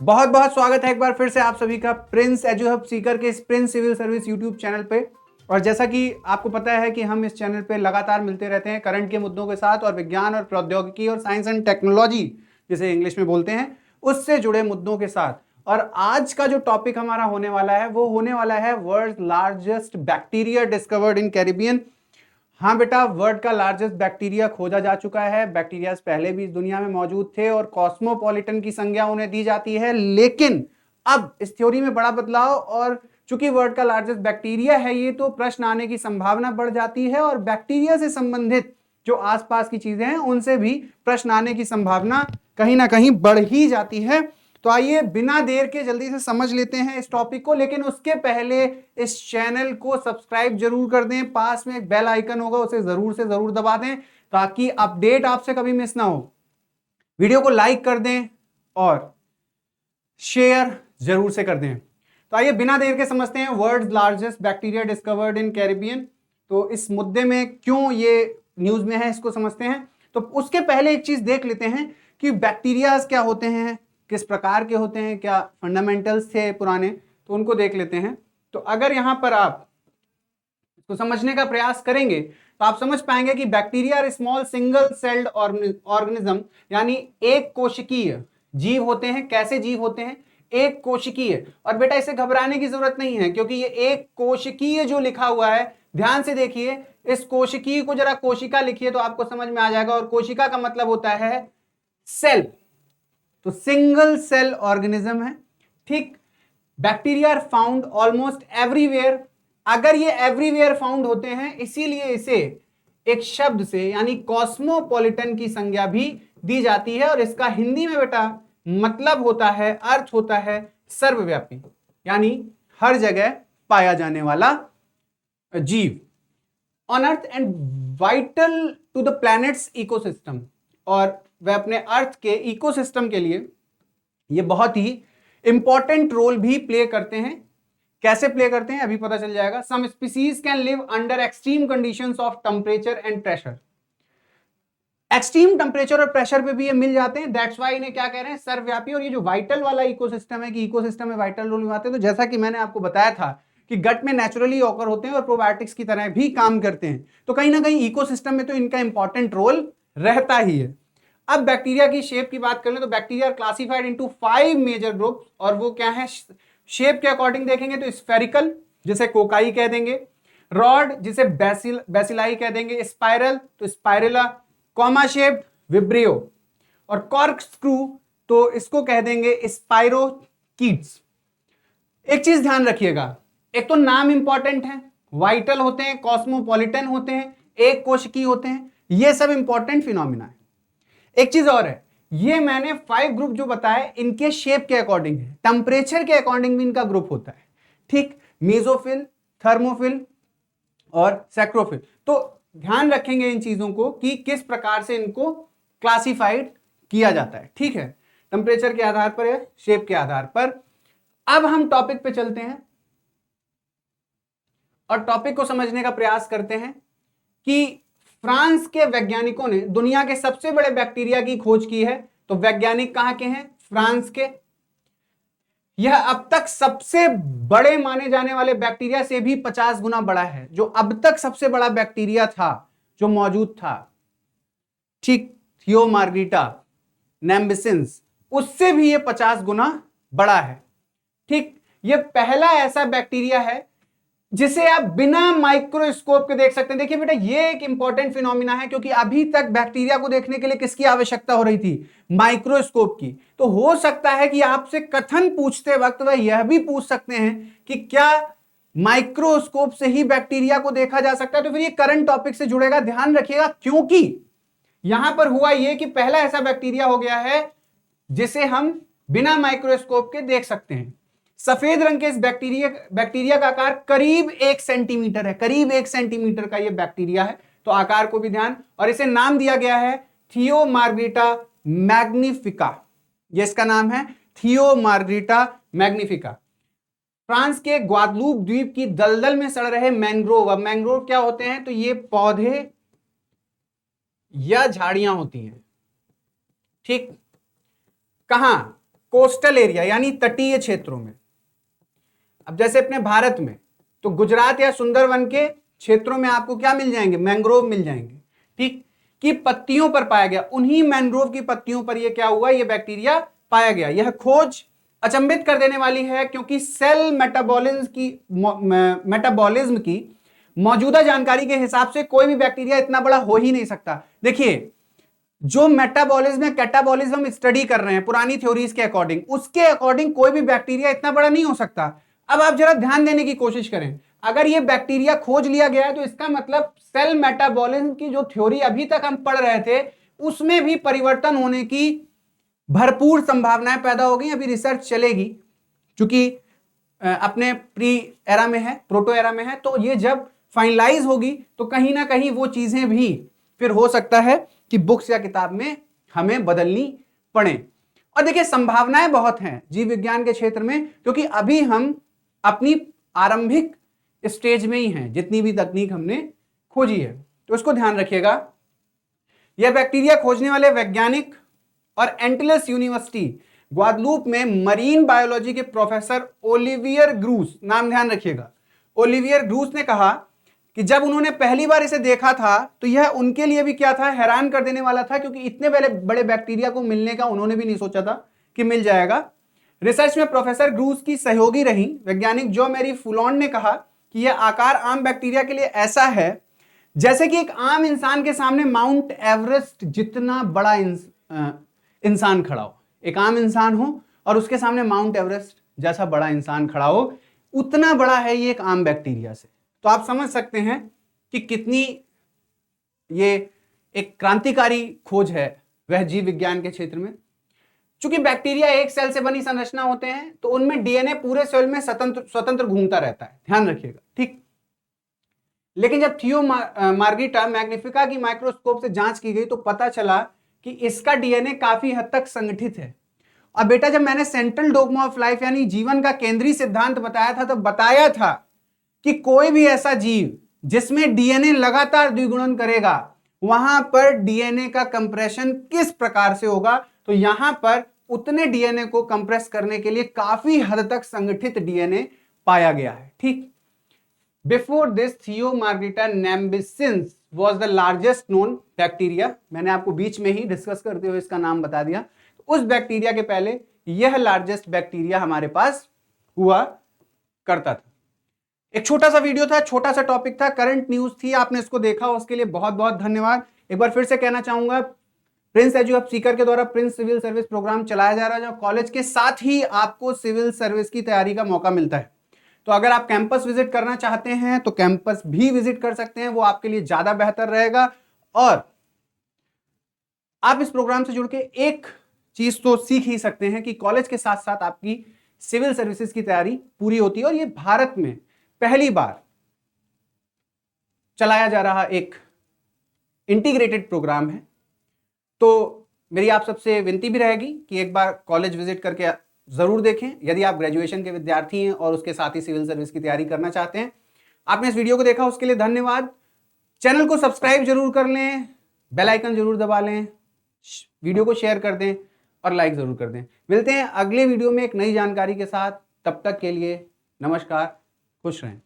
बहुत बहुत स्वागत है एक बार फिर से आप सभी का प्रिंस एजुहब सीकर के Prince civil service YouTube channel पे। और जैसा कि आपको पता है कि हम इस चैनल पे लगातार मिलते रहते हैं करंट के मुद्दों के साथ और विज्ञान और प्रौद्योगिकी और साइंस एंड टेक्नोलॉजी जिसे इंग्लिश में बोलते हैं उससे जुड़े मुद्दों के साथ। और आज का जो टॉपिक हमारा होने वाला है वो होने वाला है world largest bacteria discovered in Caribbean. हाँ बेटा, वर्ल्ड का लार्जेस्ट बैक्टीरिया खोजा जा चुका है। बैक्टीरिया पहले भी इस दुनिया में मौजूद थे और कॉस्मोपॉलिटन की संज्ञा उन्हें दी जाती है, लेकिन अब इस थ्योरी में बड़ा बदलाव और चूंकि वर्ल्ड का लार्जेस्ट बैक्टीरिया है ये, तो प्रश्न आने की संभावना बढ़ जाती है और बैक्टीरिया से संबंधित जो आसपास की चीजें हैं उनसे भी प्रश्न आने की संभावना कहीं ना कहीं बढ़ ही जाती है। तो आइए बिना देर के जल्दी से समझ लेते हैं इस टॉपिक को, लेकिन उसके पहले इस चैनल को सब्सक्राइब जरूर कर दें। पास में एक बेल आइकन होगा, उसे जरूर से जरूर दबा दें ताकि अपडेट आपसे कभी मिस ना हो। वीडियो को लाइक कर दें और शेयर जरूर से कर दें। तो आइए बिना देर के समझते हैं world largest bacteria discovered in Caribbean. तो इस मुद्दे में क्यों ये न्यूज में है इसको समझते हैं। तो उसके पहले एक चीज देख लेते हैं कि बैक्टीरियाज क्या होते हैं, किस प्रकार के होते हैं, क्या फंडामेंटल्स थे पुराने, तो उनको देख लेते हैं। तो अगर यहां पर आप इसको समझने का प्रयास करेंगे तो आप समझ पाएंगे कि bacteria are small single celled organism, यानी एक कोशिकीय जीव होते हैं। कैसे जीव होते हैं? एक कोशिकीय। और बेटा इसे घबराने की जरूरत नहीं है क्योंकि ये एक कोशिकीय जो लिखा हुआ है, ध्यान से देखिए, इस कोशिकीय को जरा कोशिका लिखिए तो आपको समझ में आ जाएगा। और कोशिका का मतलब होता है सेल, तो सिंगल सेल ऑर्गेनिज्म है। ठीक, bacteria are found almost everywhere. अगर ये एवरीवेयर फाउंड होते हैं इसीलिए इसे एक शब्द से यानी कॉस्मोपॉलिटन की संज्ञा भी दी जाती है। और इसका हिंदी में बेटा मतलब होता है, अर्थ होता है सर्वव्यापी, यानी हर जगह पाया जाने वाला जीव। On earth and vital to the planet's ecosystem, और वह अपने अर्थ के इकोसिस्टम के लिए ये बहुत ही इंपॉर्टेंट रोल भी प्ले करते हैं। कैसे प्ले करते हैं अभी पता चल जाएगा। Some species can live under extreme conditions of temperature and pressure. Extreme temperature और प्रेशर पे भी ये मिल जाते हैं, दैट्स व्हाई इन्हें क्या कह रहे हैं, सर्वव्यापी। और ये जो वाइटल वाला इकोसिस्टम है कि इकोसिस्टम में वाइटल रोल निभाते हैं, तो जैसा कि मैंने आपको बताया था कि गट में नेचुरली ऑकर होते हैं और प्रोबायोटिक्स की तरह भी काम करते हैं, तो कहीं ना कहीं इकोसिस्टम में तो इनका इंपॉर्टेंट रोल रहता ही है। अब बैक्टीरिया की शेप की बात करें तो bacteria classified into 5 major groups, और वो क्या है, शेप के अकॉर्डिंग देखेंगे तो स्फेरिकल जिसे कोकाई कह देंगे, रॉड जिसे बेसिलाई कह देंगे, स्पाइरल तो स्पाइरेला, कॉमा शेप्ड विब्रियो, और कॉर्क स्क्रू तो इसको कह देंगे स्पाइरोकीट्स। एक चीज ध्यान रखिएगा, एक तो नाम इंपॉर्टेंट है, वाइटल होते हैं, कॉस्मोपॉलिटन होते हैं, एक कोशिकीय होते हैं, ये सब इंपॉर्टेंट फिनोमिना है। एक चीज और है, ये मैंने 5 ग्रुप जो बताए इनके शेप के अकॉर्डिंग है, टेम्परेचर के अकॉर्डिंग भी इनका ग्रुप होता है। ठीक, मेसोफिल, थर्मोफिल और सैक्रोफिल। तो ध्यान रखेंगे इन चीजों को कि किस प्रकार से इनको क्लासिफाइड किया जाता है। ठीक है, टेम्परेचर के आधार पर या शेप के आधार पर। अब हम टॉपिक पे चलते हैं और टॉपिक को समझने का प्रयास करते हैं कि फ्रांस के वैज्ञानिकों ने दुनिया के सबसे बड़े बैक्टीरिया की खोज की है। तो वैज्ञानिक कहां के हैं? फ्रांस के। यह अब तक सबसे बड़े माने जाने वाले बैक्टीरिया से भी 50 गुना बड़ा है। जो अब तक सबसे बड़ा बैक्टीरिया था जो मौजूद था, ठीक, थियोमार्गिटा नैम्बिसिंस, उससे भी यह 50 गुना बड़ा है। ठीक, यह पहला ऐसा बैक्टीरिया है जिसे आप बिना माइक्रोस्कोप के देख सकते हैं। देखिए बेटा, ये एक इंपॉर्टेंट फिनोमिना है क्योंकि अभी तक बैक्टीरिया को देखने के लिए किसकी आवश्यकता हो रही थी? माइक्रोस्कोप की। तो हो सकता है कि आपसे कथन पूछते वक्त वह यह भी पूछ सकते हैं कि क्या माइक्रोस्कोप से ही बैक्टीरिया को देखा जा सकता है? तो फिर ये करंट टॉपिक से जुड़ेगा, ध्यान रखिएगा, क्योंकि यहां पर हुआ यह कि पहला ऐसा बैक्टीरिया हो गया है जिसे हम बिना माइक्रोस्कोप के देख सकते हैं। सफेद रंग के इस बैक्टीरिया का आकार करीब 1 सेंटीमीटर है, करीब 1 सेंटीमीटर का यह बैक्टीरिया है। तो आकार को भी ध्यान, और इसे नाम दिया गया है थियोमार्गिटा मैग्निफिका। ये इसका नाम है थियोमार्गिटा मैग्निफिका। फ्रांस के ग्वादलूप द्वीप की दलदल में सड़ रहे मैंग्रोव। अब मैंग्रोव क्या होते हैं? तो ये पौधे या झाड़ियां होती हैं। ठीक, कहां? कोस्टल एरिया यानी तटीय क्षेत्रों में। अब जैसे अपने भारत में तो गुजरात या सुंदरवन के क्षेत्रों में आपको क्या मिल जाएंगे, मैंग्रोव मिल जाएंगे, ठीक, की पत्तियों पर पाया गया। उन्हीं मैंग्रोव की पत्तियों पर यह क्या हुआ, यह बैक्टीरिया पाया गया। यह खोज अचंभित कर देने वाली है क्योंकि सेल मेटाबॉलिज्म की मौजूदा जानकारी के हिसाब से कोई भी बैक्टीरिया इतना बड़ा हो ही नहीं सकता। देखिए, जो मेटाबॉलिज्म या कैटाबॉलिज्म हम स्टडी कर रहे हैं पुरानी थ्योरीज के अकॉर्डिंग, उसके अकॉर्डिंग कोई भी बैक्टीरिया इतना बड़ा नहीं हो सकता। अब आप जरा ध्यान देने की कोशिश करें, अगर ये बैक्टीरिया खोज लिया गया है तो इसका मतलब सेल मेटाबॉलिज्म की जो थ्योरी अभी तक हम पढ़ रहे थे उसमें भी परिवर्तन होने की भरपूर संभावनाएं पैदा हो गई। अभी रिसर्च चलेगी, क्योंकि अपने प्री एरा में है, प्रोटो एरा में है, तो ये जब फाइनलाइज होगी तो कहीं ना कहीं वो चीजें भी फिर हो सकता है कि बुक्स या किताब में हमें बदलनी पड़े। और देखिए, संभावनाएं बहुत हैं जीव विज्ञान के क्षेत्र में, क्योंकि अभी हम अपनी आरंभिक स्टेज में ही हैं, जितनी भी तकनीक हमने खोजी है। तो इसको ध्यान रखिएगा। यह बैक्टीरिया खोजने वाले वैज्ञानिक और एंटिलस यूनिवर्सिटी ग्वादलूप में मरीन बायोलॉजी के प्रोफेसर ओलिवियर ग्रूस, नाम ध्यान रखिएगा, ओलिवियर ग्रूस ने कहा कि जब उन्होंने पहली बार इसे देखा था तो यह उनके लिए भी क्या था, हैरान कर देने वाला था, क्योंकि इतने बड़े बैक्टीरिया को मिलने का उन्होंने भी नहीं सोचा था कि मिल जाएगा। रिसर्च में प्रोफेसर ग्रूस की सहयोगी रही वैज्ञानिक जो मेरी फुलॉन ने कहा कि यह आकार आम बैक्टीरिया के लिए ऐसा है जैसे कि एक आम इंसान के सामने माउंट एवरेस्ट जितना बड़ा इंसान खड़ा हो। एक आम इंसान हो और उसके सामने माउंट एवरेस्ट जैसा बड़ा इंसान खड़ा हो, उतना बड़ा है ये एक आम बैक्टीरिया से। तो आप समझ सकते हैं कि कितनी ये एक क्रांतिकारी खोज है वह जीव विज्ञान के क्षेत्र में। चूंकि बैक्टीरिया एक सेल से बनी संरचना होते हैं तो उनमें डीएनए पूरे सेल में स्वतंत्र घूमता रहता है, ध्यान रखिएगा, ठीक। लेकिन जब थियो मार्गिटा मैग्निफिका की माइक्रोस्कोप से जांच की गई तो पता चला कि इसका डीएनए काफी हद तक संगठित है। अब बेटा, जब मैंने सेंट्रल डोग्मा ऑफ लाइफ यानी जीवन का केंद्रीय सिद्धांत बताया था तो बताया था कि कोई भी ऐसा जीव जिसमें डीएनए लगातार द्विगुणन करेगा वहां पर डीएनए का कंप्रेशन किस प्रकार से होगा। तो यहां पर उतने डीएनए को कंप्रेस करने के लिए काफी हद तक संगठित डीएनए पाया गया है, ठीक। Before this Thiomargarita namibiensis was the largest known bacteria. मैंने आपको बीच में ही डिस्कस करते हुए इसका नाम बता दिया। उस बैक्टीरिया के पहले यह लार्जेस्ट बैक्टीरिया हमारे पास हुआ करता था। एक छोटा सा वीडियो था, छोटा सा टॉपिक था, करंट न्यूज थी, आपने इसको देखा, उसके लिए बहुत बहुत धन्यवाद। एक बार फिर से कहना चाहूंगा, प्रिंस एजुहब सीकर के द्वारा प्रिंस सिविल सर्विस प्रोग्राम चलाया जा रहा है, जो कॉलेज के साथ ही आपको सिविल सर्विस की तैयारी का मौका मिलता है। तो अगर आप कैंपस विजिट करना चाहते हैं तो कैंपस भी विजिट कर सकते हैं, वो आपके लिए ज्यादा बेहतर रहेगा। और आप इस प्रोग्राम से जुड़ के एक चीज तो सीख ही सकते हैं कि कॉलेज के साथ साथ आपकी सिविल सर्विसेज की तैयारी पूरी होती है। और ये भारत में पहली बार चलाया जा रहा एक इंटीग्रेटेड प्रोग्राम है। तो मेरी आप सबसे विनती भी रहेगी कि एक बार कॉलेज विजिट करके जरूर देखें, यदि आप ग्रेजुएशन के विद्यार्थी हैं और उसके साथ ही सिविल सर्विस की तैयारी करना चाहते हैं। आपने इस वीडियो को देखा उसके लिए धन्यवाद। चैनल को सब्सक्राइब जरूर कर लें, बेल आइकन जरूर दबा लें, वीडियो को शेयर कर दें और लाइक जरूर कर दें। मिलते हैं अगले वीडियो में एक नई जानकारी के साथ। तब तक के लिए नमस्कार, खुश रहें।